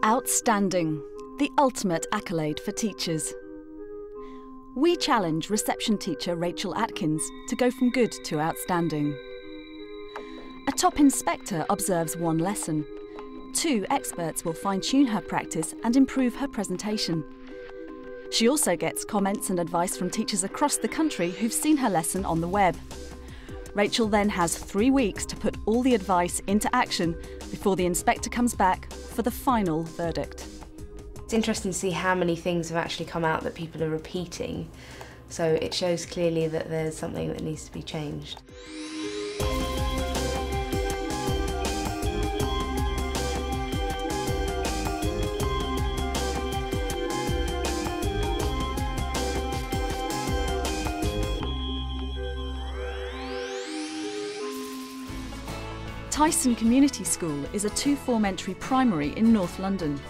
Outstanding, the ultimate accolade for teachers. We challenge reception teacher Rachel Atkins to go from good to outstanding. A top inspector observes one lesson. 2 experts will fine-tune her practice and improve her presentation. She also gets comments and advice from teachers across the country who've seen her lesson on the web. Rachel then has 3 weeks to put all the advice into action before the inspector comes back for the final verdict. It's interesting to see how many things have actually come out that people are repeating. So it shows clearly that there's something that needs to be changed. Tyson Community School is a 2-form entry primary in North London.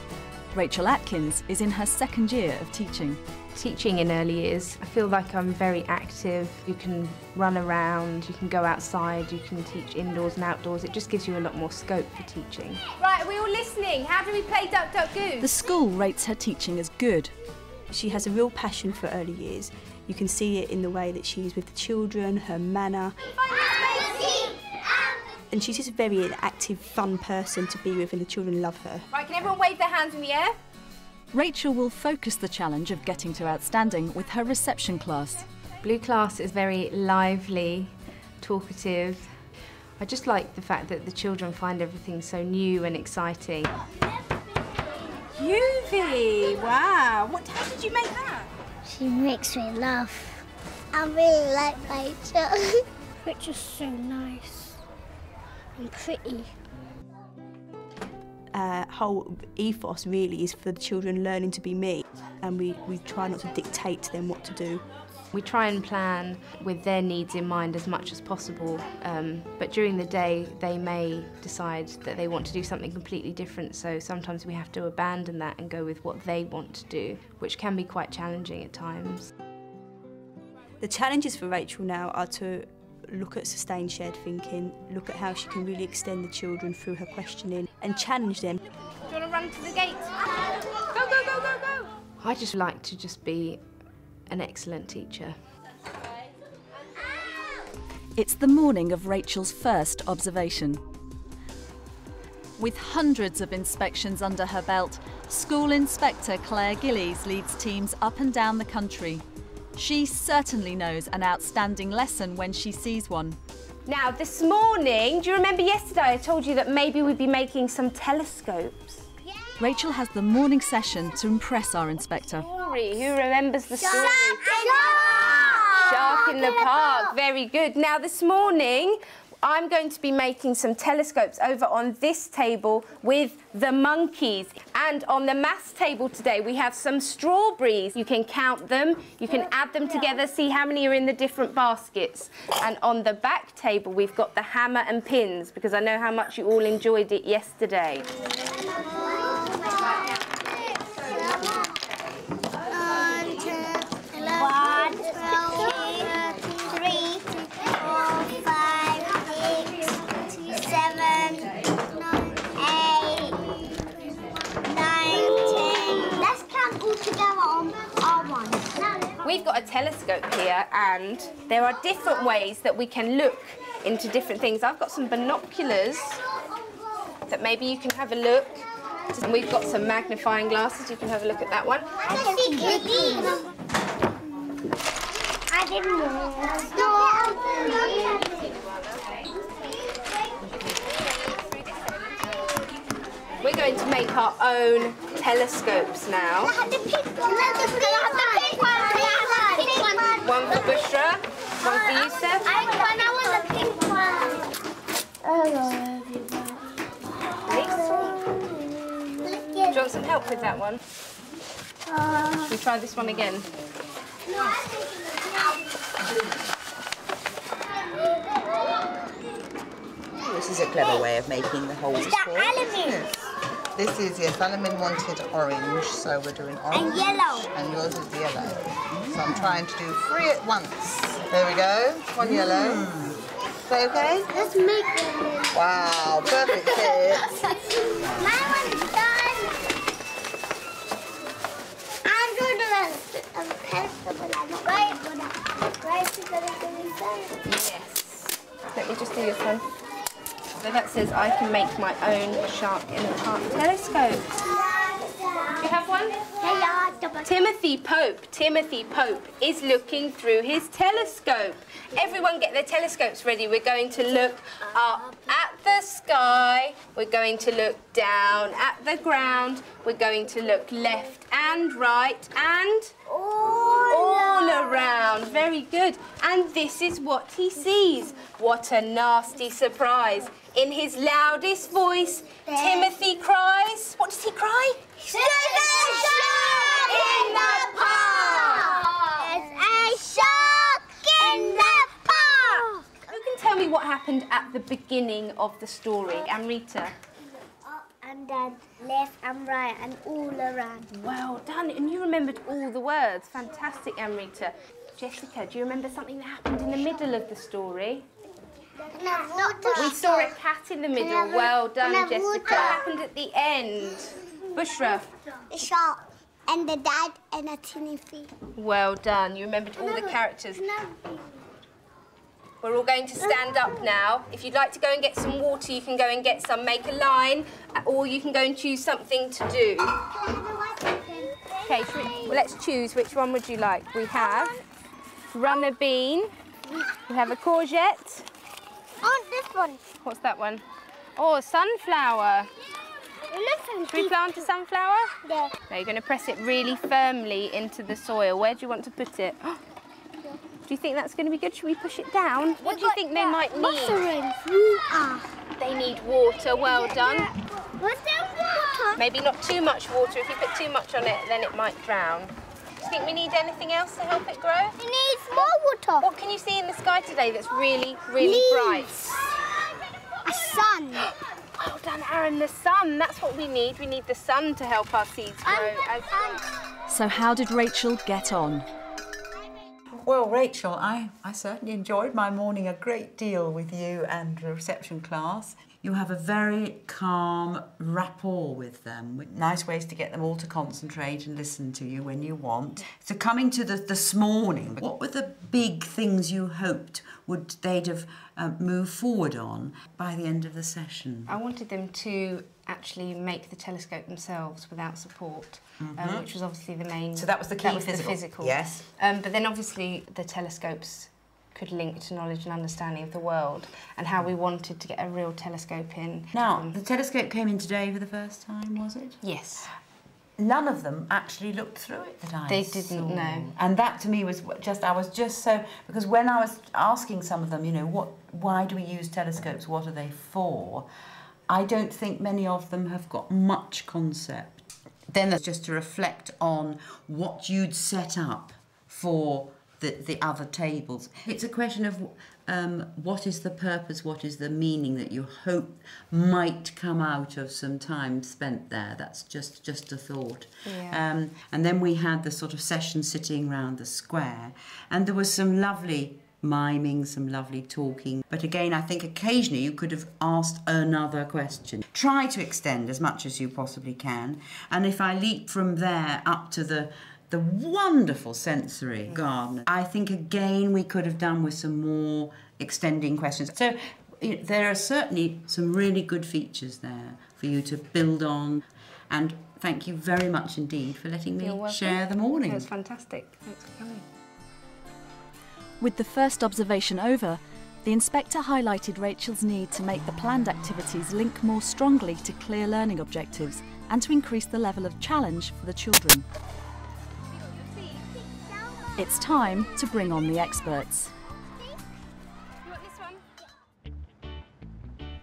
Rachel Atkins is in her 2nd year of teaching. Teaching in early years, I feel like I'm very active. You can run around, you can go outside, you can teach indoors and outdoors. It just gives you a lot more scope for teaching. Right, are we all listening? How do we play Duck, Duck, Goose? The school rates her teaching as good. She has a real passion for early years. You can see it in the way that she's with the children, her manner. And she's just a very active, fun person to be with, and the children love her. Right, can everyone wave their hands in the air? Rachel will focus the challenge of getting to outstanding with her reception class. Blue class is very lively, talkative. I just like the fact that the children find everything so new and exciting. Yuvi! Wow! How did you make that? She makes me laugh. I really like Rachel. Rachel's so nice. And pretty. Whole ethos really is for the children learning to be me, and we try not to dictate to them what to do. We try and plan with their needs in mind as much as possible, but during the day they may decide that they want to do something completely different, so sometimes we have to abandon that and go with what they want to do, which can be quite challenging at times. The challenges for Rachel now are to look at sustained shared thinking, look at how she can really extend the children through her questioning and challenge them. Do you want to run to the gate? Go, go, go, go, go! I just like to just be an excellent teacher. It's the morning of Rachel's first observation. With hundreds of inspections under her belt, School Inspector Claire Gillies leads teams up and down the country. She certainly knows an outstanding lesson when she sees one. Now, this morning, do you remember yesterday I told you that maybe we'd be making some telescopes? Yeah. Rachel has the morning session to impress our inspector. Who remembers the story? Shark in the park, very good. Now, this morning, I'm going to be making some telescopes over on this table with the monkeys. And on the maths table today, we have some strawberries. You can count them, you can add them together, see how many are in the different baskets. And on the back table, we've got the hammer and pins, because I know how much you all enjoyed it yesterday. We've got a telescope here, and there are different ways that we can look into different things. I've got some binoculars that maybe you can have a look. And we've got some magnifying glasses. You can have a look at that one. I didn't know. We're going to make our own telescopes now. One for Bushra, one for Yusuf. I want the pink one. Hello, everybody. Do you want some help with that one? Should we try this one again? This is a clever way of making the holes for Alamin. This is, yes, Alamin wanted orange, so we're doing orange. And yellow. And yours is yellow. So I'm trying to do 3 at once. There we go, 1 yellow. Is that okay? Let's make it. Wow, perfect fit. My one's done. Yes. Let me just do this one. So that says I can make my own shark in a park telescope. Do you have one? Timothy Pope is looking through his telescope. Everyone get their telescopes ready. We're going to look up at the sky. We're going to look down at the ground. We're going to look left and right and all around. Very good. And this is what he sees. What a nasty surprise. In his loudest voice, Timothy cries. What does he cry? There's a shark in the park! There's a shark in the park! Who can tell me what happened at the beginning of the story? Amrita. Up and down, left and right and all around. Well done. And you remembered all the words. Fantastic, Amrita. Jessica, do you remember something that happened in the middle of the story? We saw a cat in the middle. Well done, Jessica. What happened at the end? Bushra. A shark and the dad and a tinny feet. Well done. You remembered all the characters. We're all going to stand up now. If you'd like to go and get some water, you can go and get some. Make a line, or you can go and choose something to do. Okay, let's choose. Which one would you like? We have runner bean. We have a courgette. Oh, this one. What's that one? Oh, sunflower. Should we plant a sunflower? Yeah. Now you're going to press it really firmly into the soil. Where do you want to put it? Do you think that's going to be good? Should we push it down? What do you think they might need? Water. They need water. Well done. What's that water? Maybe not too much water. If you put too much on it, then it might drown. Do you think we need anything else to help it grow? It needs more water. What can you see in the sky today that's really, really bright? A sun. Well done, Aaron. The sun. That's what we need. We need the sun to help our seeds grow as well. So how did Rachel get on? Well, Rachel, I certainly enjoyed my morning a great deal with you and the reception class. You have a very calm rapport with them, with nice ways to get them all to concentrate and listen to you when you want. So coming to this morning, what were the big things you hoped they'd have moved forward on by the end of the session? I wanted them to actually make the telescope themselves without support, which was obviously the main... So that was the key, the physical. Yes. But then obviously the telescopes could link to knowledge and understanding of the world and how we wanted to get a real telescope in. Now, the telescope came in today for the first time, was it? Yes. None of them actually looked through it that I They saw. didn't know. And that to me was I was just so, because when I was asking some of them, you know, why do we use telescopes, what are they for? I don't think many of them have got much concept. Then there's just to reflect on what you'd set up for the other tables. It's a question of what is the purpose, what is the meaning that you hope might come out of some time spent there. That's just a thought. Yeah. And then we had the sort of session sitting around the square, and there was some lovely miming, some lovely talking. But again, I think occasionally you could have asked another question. Try to extend as much as you possibly can. And if I leap from there up to the wonderful sensory garden, I think again we could have done with some more extending questions. So there are certainly some really good features there for you to build on. And thank you very much indeed for letting me share the morning. It was fantastic. Thanks for coming. With the first observation over, the inspector highlighted Rachel's need to make the planned activities link more strongly to clear learning objectives and to increase the level of challenge for the children. It's time to bring on the experts. You want this one?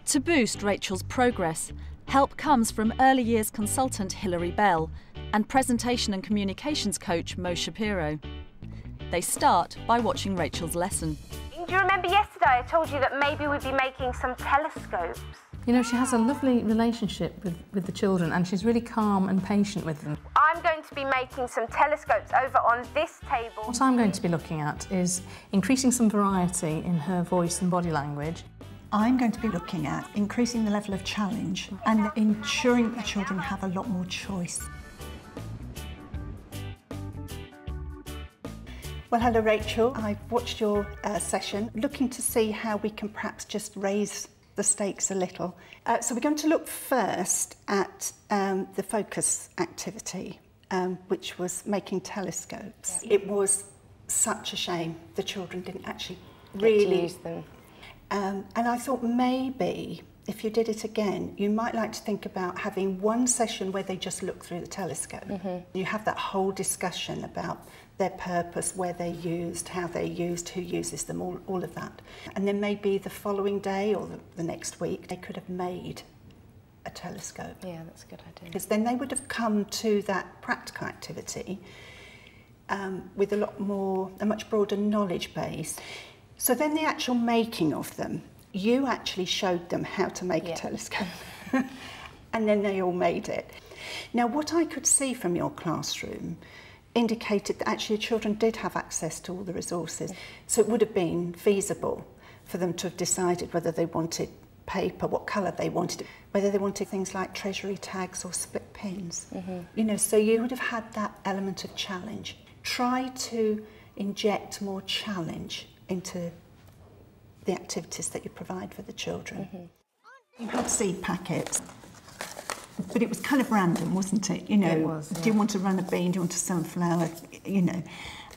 To boost Rachel's progress, help comes from early years consultant Hilary Bell and presentation and communications coach Mo Shapiro. They start by watching Rachel's lesson. Do you remember yesterday I told you that maybe we'd be making some telescopes? You know, she has a lovely relationship with the children, and she's really calm and patient with them. I'm going to be making some telescopes over on this table. What I'm going to be looking at is increasing some variety in her voice and body language. I'm going to be looking at increasing the level of challenge and ensuring that the children have a lot more choice. Well, hello Rachel. I've watched your session, looking to see how we can perhaps just raise the stakes a little. So we're going to look first at the focus activity, which was making telescopes. Yeah. It was such a shame the children didn't actually really use them. And I thought maybe if you did it again, you might like to think about having one session where they just look through the telescope. You have that whole discussion about their purpose, where they're used, how they're used, who uses them, all of that. And then maybe the following day or the next week, they could have made a telescope. Yeah, that's a good idea. Because then they would have come to that practical activity with a much broader knowledge base. So then the actual making of them, you actually showed them how to make a telescope. And then they all made it. Now, what I could see from your classroom indicated that actually children did have access to all the resources. So it would have been feasible for them to have decided whether they wanted paper, what colour they wanted, whether they wanted things like treasury tags or split pins. You know, so you would have had that element of challenge. Try to inject more challenge into the activities that you provide for the children. You had seed packets, but it was kind of random, wasn't it? You know, it was, do you want to run a bean, do you want a sunflower, you know?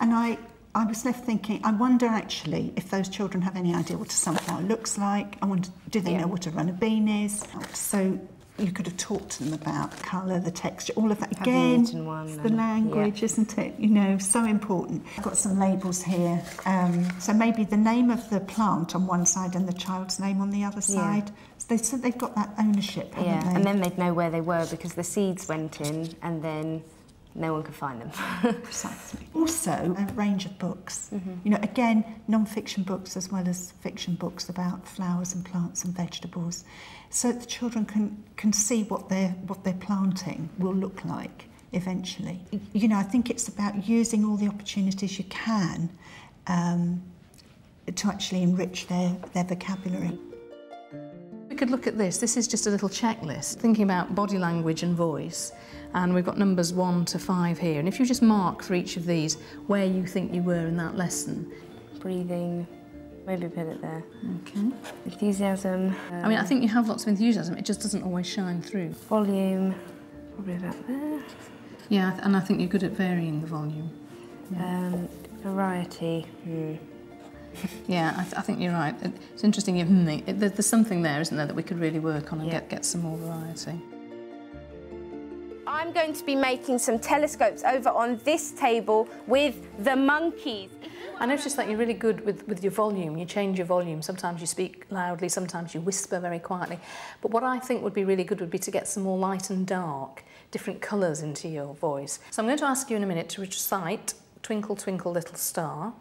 And I was left thinking, I wonder actually if those children have any idea what a sunflower looks like. I wonder, do they know what a runner bean is? So you could have talked to them about colour, the texture, all of that. Again, it's the language, isn't it? You know, so important. I've got some labels here. So maybe the name of the plant on one side and the child's name on the other side. So they've got that ownership, haven't they? And then they'd know where they were because the seeds went in and then no one could find them. Precisely. Also, a range of books. You know, again, non-fiction books as well as fiction books about flowers and plants and vegetables, so that the children can see what they're planting will look like eventually. You know, I think it's about using all the opportunities you can to actually enrich their vocabulary. We could look at this. This is just a little checklist, thinking about body language and voice. And we've got numbers 1 to 5 here. And if you just mark for each of these where you think you were in that lesson. Breathing, maybe put it there. Okay. Enthusiasm. I mean, I think you have lots of enthusiasm. It just doesn't always shine through. Volume, probably about there. Yeah, and I think you're good at varying the volume. Variety. Yeah, I think you're right. It's interesting you're there's something there, isn't there, that we could really work on and get some more variety. I'm going to be making some telescopes over on this table with the monkeys. I noticed that you're really good with your volume. You change your volume. Sometimes you speak loudly, sometimes you whisper very quietly. But what I think would be really good would be to get some more light and dark, different colours into your voice. So I'm going to ask you in a minute to recite Twinkle, Twinkle, Little Star.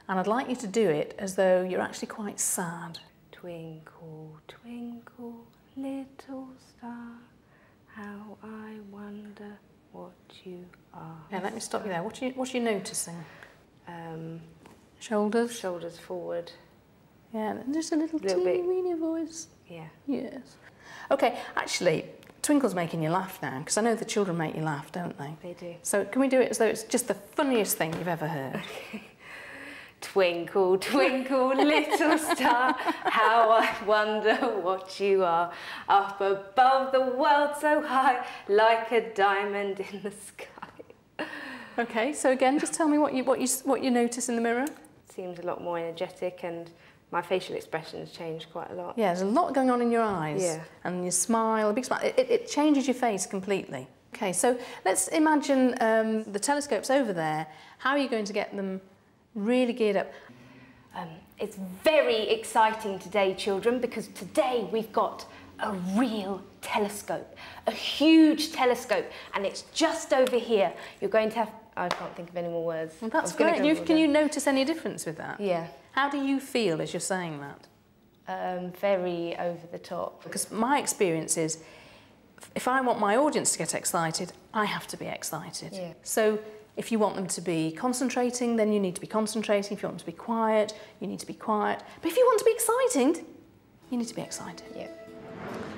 And I'd like you to do it as though you're actually quite sad. Twinkle, twinkle, little star, how I wonder what you are. Yeah, let me stop you there. What are you noticing? Shoulders? Shoulders forward. Yeah, and just a little teeny weeny voice. Yeah. Yes. Okay, actually, Twinkle's making you laugh now, because I know the children make you laugh, don't they? They do. So can we do it as though it's just the funniest thing you've ever heard? Okay. Twinkle, twinkle, little star, how I wonder what you are. Up above the world so high, like a diamond in the sky. Okay, so again, just tell me what you notice in the mirror. Seems a lot more energetic, and my facial expression has changed quite a lot. Yeah, there's a lot going on in your eyes. Yeah. And your smile, a big smile. It changes your face completely. Okay, so let's imagine the telescopes over there. How are you going to get them really geared up? It's very exciting today, children, because today we've got a real telescope, a huge telescope, and it's just over here. You're going to have... I can't think of any more words. Well, that's great. Can you notice any difference with that? Yeah. How do you feel as you're saying that? Very over the top. Because my experience is, if I want my audience to get excited, I have to be excited. Yeah. So if you want them to be concentrating, then you need to be concentrating. If you want them to be quiet, you need to be quiet. But if you want to be excited, you need to be excited. Yeah.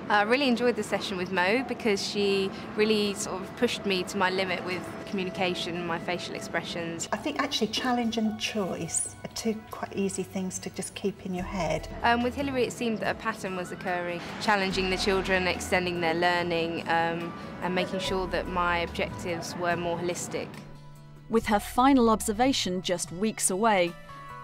I really enjoyed the session with Mo because she really sort of pushed me to my limit with communication, my facial expressions. I think actually challenge and choice are two quite easy things to just keep in your head. With Hilary, it seemed that a pattern was occurring, challenging the children, extending their learning, and making sure that my objectives were more holistic. With her final observation just weeks away,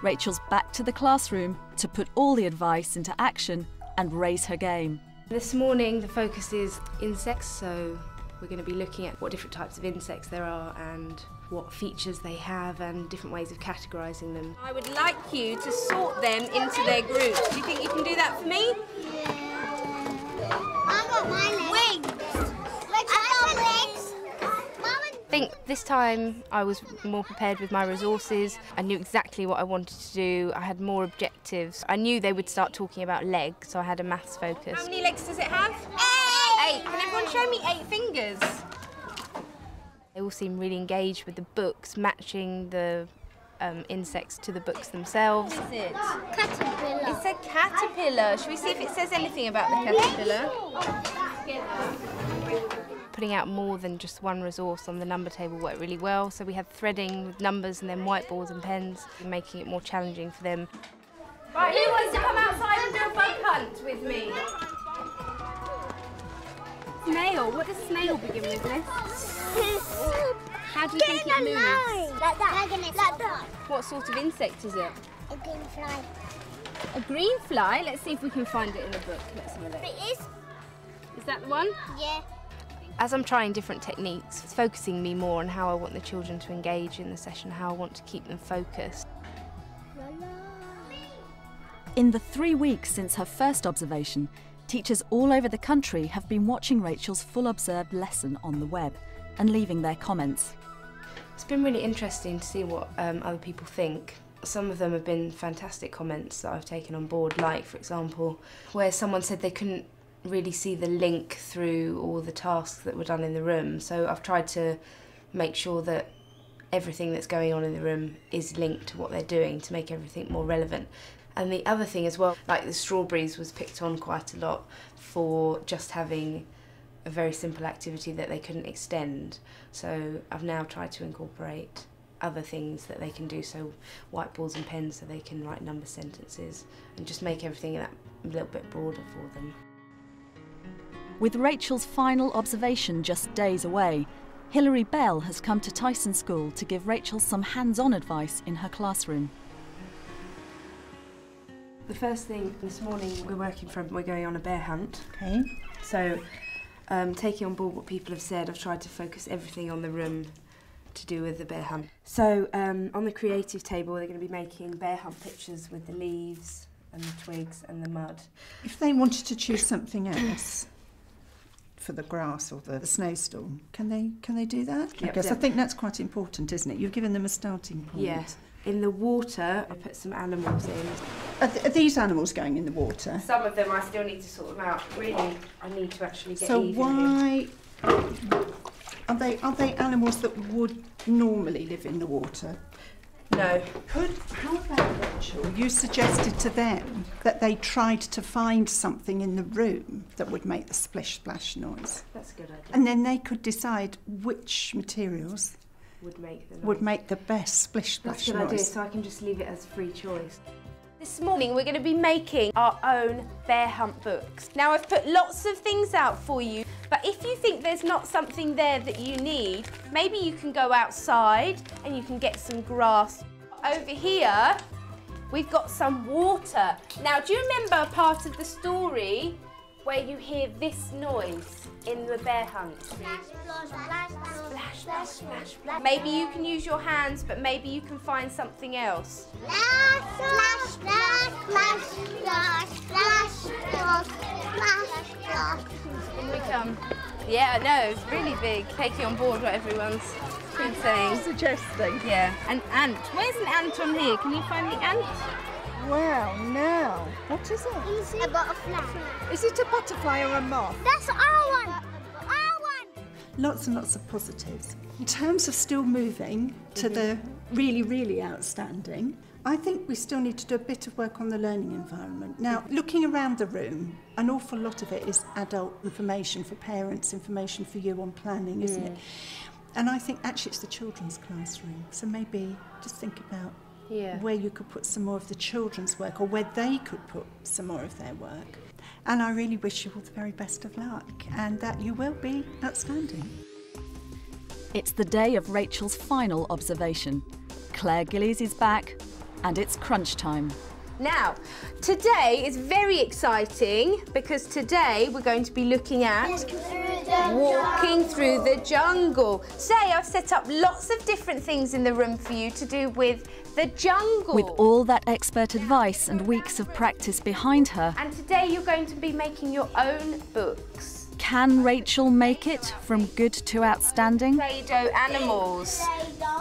Rachel's back to the classroom to put all the advice into action and raise her game. This morning the focus is insects, so we're going to be looking at what different types of insects there are and what features they have and different ways of categorising them. I would like you to sort them into their groups. Do you think you can do that for me? I got my wings. I got wings. I think this time I was more prepared with my resources. I knew exactly what I wanted to do. I had more objectives. I knew they would start talking about legs, so I had a maths focus. How many legs does it have? 8. Can everyone show me 8 fingers? They all seem really engaged with the books, matching the insects to the books themselves. What is it? Caterpillar. It's a caterpillar. Should we see if it says anything about the caterpillar? Putting out more than just one resource on the number table worked really well. So we had threading with numbers and then whiteboards and pens, making it more challenging for them. Right, who wants to come outside and do a bug hunt with me? Snail. What does snail begin with, Liz? How do you think it moves? Like that. Like that. What sort of insect is it? A green fly. A green fly? Let's see if we can find it in the book. Let's have a look. It is? Is that the one? Yeah. As I'm trying different techniques, it's focusing me more on how I want the children to engage in the session, how I want to keep them focused. In the 3 weeks since her first observation, teachers all over the country have been watching Rachel's full observed lesson on the web and leaving their comments. It's been really interesting to see what other people think. Some of them have been fantastic comments that I've taken on board, like, for example, where someone said they couldn't really see the link through all the tasks that were done in the room. So I've tried to make sure that everything that's going on in the room is linked to what they're doing to make everything more relevant. And the other thing as well, like the strawberries was picked on quite a lot for just having a very simple activity that they couldn't extend. So I've now tried to incorporate other things that they can do, so whiteboards and pens so they can write number sentences and just make everything that a little bit broader for them. With Rachel's final observation just days away, Hilary Bell has come to Tyson School to give Rachel some hands-on advice in her classroom. The first thing this morning we're going on a bear hunt. Okay. So taking on board what people have said, I've tried to focus everything on the room to do with the bear hunt. So on the creative table they're going to be making bear hunt pictures with the leaves and the twigs and the mud. If they wanted to choose something else for the grass or the snowstorm, can they do that? Yep, Because yep. I think that's quite important, isn't it? You've given them a starting point. Yeah. In the water, I put some animals in. Are these animals going in the water? Some of them I still need to sort them out. Really, I need to actually get So Eve why are they animals that would normally live in the water? No. How about, Rachel, you suggested to them that they tried to find something in the room that would make the splish-splash noise. That's a good idea. And then they could decide which materials Would make the best splish-splash That's a good noise. idea, so I can just leave it as free choice. This morning we're going to be making our own bear hunt books. Now I've put lots of things out for you, but if you think there's not something there that you need, maybe you can go outside and you can get some grass. Over here we've got some water. Now do you remember part of the story where you hear this noise in the bear hunt? Splash, splash, splash, Splash, splash, splash, splash. Maybe you can use your hands, but maybe you can find something else. splash, splash, splash, splash, splash, splash, splash, splash. In we come. Yeah, I know, it's really big. Taking on board what everyone's been saying. Suggesting. Yeah, an ant. Where's an ant on here? Can you find the ant? Well, now, what is it? A butterfly. Is it a butterfly or a moth? That's our one. Our one. Lots and lots of positives. In terms of still moving to the really, really outstanding, I think we still need to do a bit of work on the learning environment. Now, looking around the room, an awful lot of it is adult information for parents, information for you on planning, isn't it? And I think actually it's the children's classroom. So maybe just think about where you could put some more of the children's work, or where they could put some more of their work. And I really wish you all the very best of luck, and that you will be outstanding. It's the day of Rachel's final observation. Claire Gillies is back, and it's crunch time. Now, today is very exciting because today we're going to be looking at walking through the jungle. Today I've set up lots of different things in the room for you to do with the jungle. With all that expert advice and weeks of practice behind her. And today you're going to be making your own books. Can Rachel make it from good to outstanding? Play-Doh animals.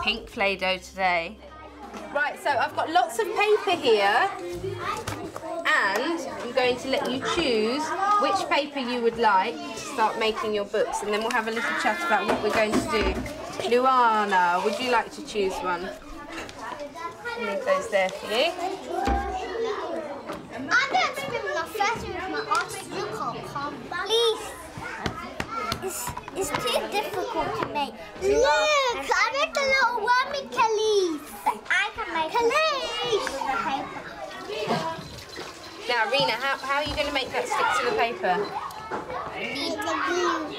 Pink Play-Doh today. Right, so I've got lots of paper here, and I'm going to let you choose which paper you would like to start making your books, and then we'll have a little chat about what we're going to do. Luana, would you like to choose one? I'll leave those there for you. I'm going to spend my first with my artist. You can't come, please. It's too difficult to make. Look, I made a little wormy Khalees. But I can make Khalees. Now, Rena, how are you going to make that stick to the paper?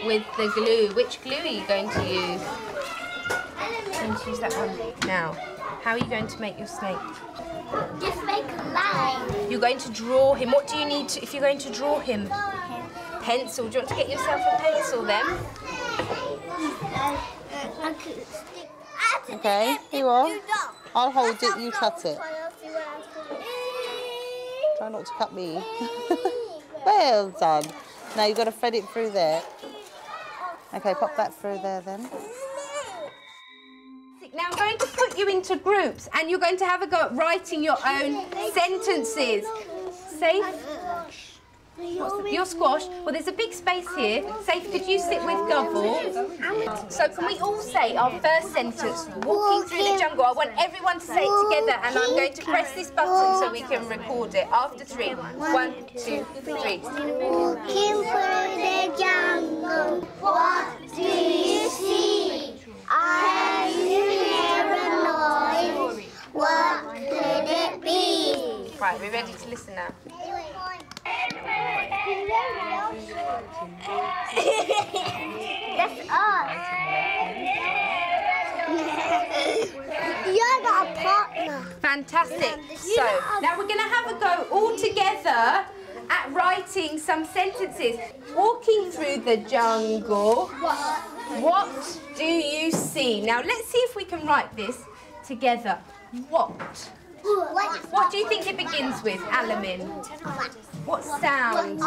With the glue. Which glue are you going to use? I'm going to use that one. Now, how are you going to make your snake? Just make a line. You're going to draw him. What do you need to, if you're going to draw him? Pencil. Do you want to get yourself a pencil then? Okay, here you are. I'll hold it, you cut it. Try not to cut me. Well done. Now you've got to thread it through there. Okay, pop that through there then. Now I'm going to put you into groups and you're going to have a go at writing your own sentences. Safe? Your squash. Well, there's a big space here. Safe, could you sit with Gubble? So can we all say our first sentence, walking through the jungle? I want everyone to say it together, and I'm going to press this button so we can record it. After 3. 1, 2, 3. Walking through the jungle, what do you see? I hear a noise. What could it be? Right, we're ready to listen now. That's us. You're got a partner. Fantastic. So, now we're going to have a go all together at writing some sentences. Walking through the jungle, what do you see? Now, let's see if we can write this together. What? What do you think it begins with, Alamin? What sound?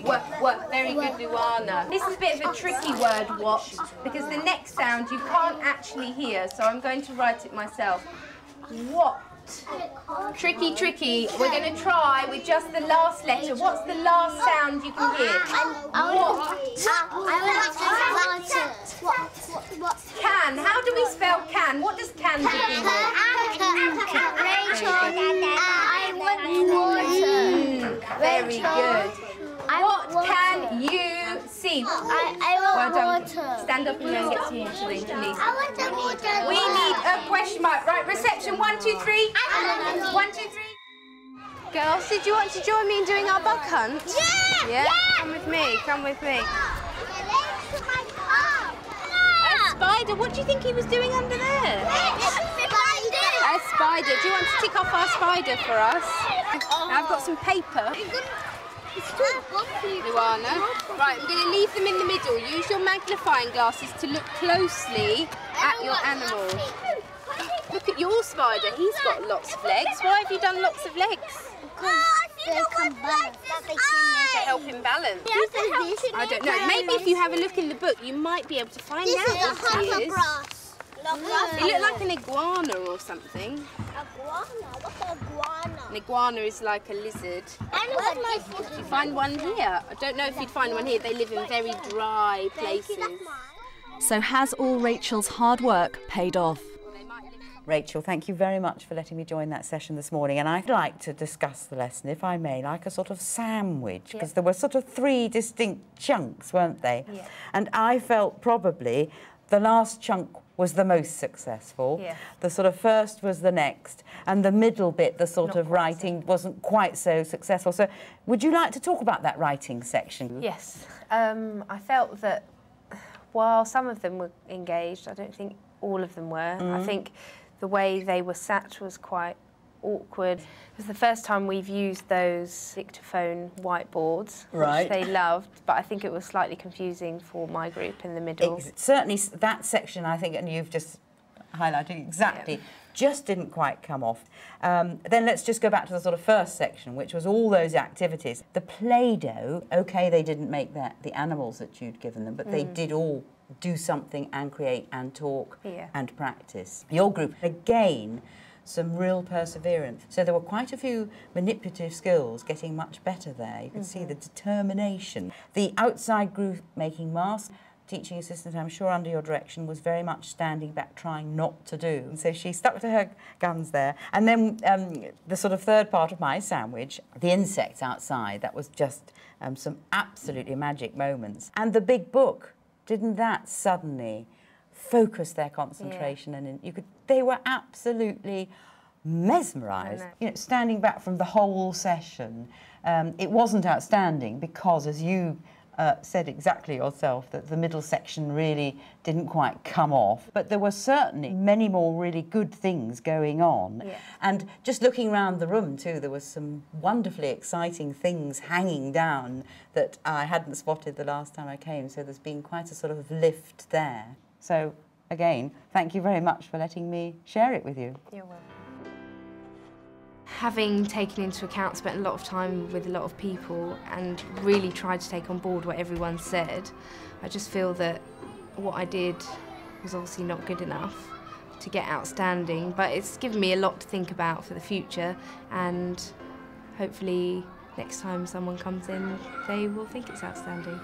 What? Very good, Luana. This is a bit of a tricky word, what, because the next sound you can't actually hear, so I'm going to write it myself. What? Tricky, tricky. We're going to try with just the last letter. What's the last sound you can hear? What? Can. How do we spell can? What does can begin with? I want water. Very good. What can you see? I want water. Stand up and then get to you, Angelina, please. I want the water. We need a question mark. Right, reception. 1, 2, 3. 1, 2, 3. Girls, did you want to join me in doing our bug hunt? Yeah! Yeah? Come with me. Come with me. A spider. What do you think he was doing under there? A spider. Do you want to tick off our spider for us? I've got some paper. Luana. Right, I'm going to leave them in the middle. Use your magnifying glasses to look closely at your animal. Look at your spider. He's got lots of legs. Why have you done lots of legs? To help him balance. I don't know. Maybe if you have a look in the book, you might be able to find out what he is. He looked like an iguana or something. Iguana? What's an iguana? An iguana is like a lizard. Did you find one here? I don't know if you'd find one here. They live in very dry places. So has all Rachel's hard work paid off? Rachel, thank you very much for letting me join that session this morning. And I'd like to discuss the lesson, if I may, like a sort of sandwich, because there were sort of 3 distinct chunks, weren't they? Yeah. And I felt probably the last chunk was the most successful. Yeah. The sort of first was the next, and the middle bit, the sort Not of quite writing, wasn't quite so successful. So would you like to talk about that writing section? Yes. I felt that while some of them were engaged, I don't think all of them were. I think the way they were sat was quite awkward. It was the first time we've used those dictaphone whiteboards, Right. which they loved, but I think it was slightly confusing for my group in the middle. Certainly that section, I think, and you've just highlighted exactly, just didn't quite come off. Then let's just go back to the sort of first section, which was all those activities. The Play-Doh, OK, they didn't make the animals that you'd given them, but they did all do something and create and talk and practice. Your group, again, some real perseverance. So there were quite a few manipulative skills getting much better there. You could see the determination. The outside group making masks, teaching assistant, I'm sure under your direction, was very much standing back trying not to do. And so she stuck to her guns there. And then the sort of third part of my sandwich, the insects outside, that was just some absolutely magic moments. And the big book, didn't that suddenly focus their concentration? And they were absolutely mesmerised. You know, standing back from the whole session, it wasn't outstanding because, as you said exactly yourself, that the middle section really didn't quite come off. But there were certainly many more really good things going on. Yeah. And just looking around the room too, there was some wonderfully exciting things hanging down that I hadn't spotted the last time I came. So there's been quite a sort of lift there. So again, thank you very much for letting me share it with you. You're welcome. Having taken into account, spent a lot of time with a lot of people and really tried to take on board what everyone said, I just feel that what I did was obviously not good enough to get outstanding, but it's given me a lot to think about for the future, and hopefully next time someone comes in, they will think it's outstanding.